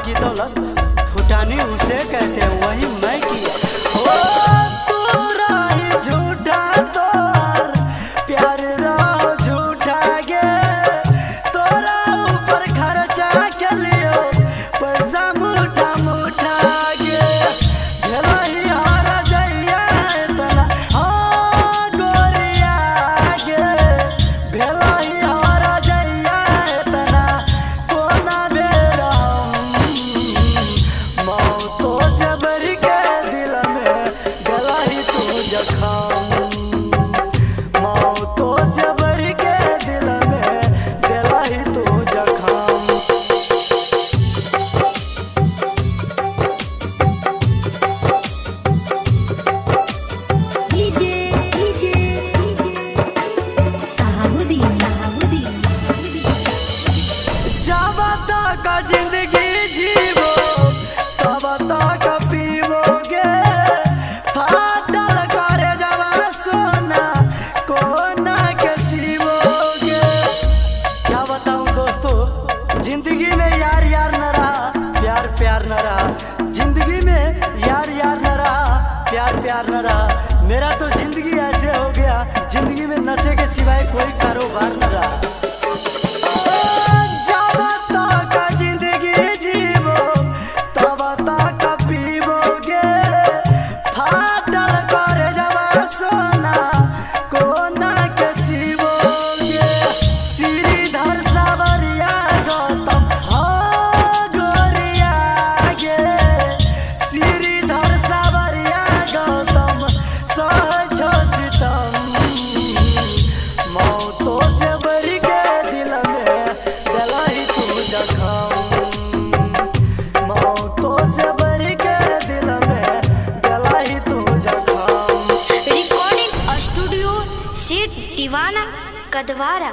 की दौलत फुटानी उसे कहते हैं, वही मैं की। ओ तू रही झूठा तोर प्यार रहो झूठा गे, तोरा ऊपर खर्चा के लियो पैसा मुठा मुठा गे। भेलही हार जइया तना हाँ गोरिया गे, भेलही हार जइया तना कोना बेरा मौतो से बढ़ के दिल में गलाई तू जखम, मौतो से बढ़ के दिल में गलाई तू जखम। जब तक जिंदगी जीवो तब तक पीवोगे, फाटल करे जवा सोना कोना के सीवोगे। क्या बताऊं दोस्तों, जिंदगी में यार यार न रहा, प्यार प्यार न रहा, जिंदगी में यार यार न रहा, प्यार प्यार न रहा। मेरा तो जिंदगी ऐसे हो गया, जिंदगी में नशे के सिवाय कोई कारोबार न रहा। सेठ दीवाना कदवारा।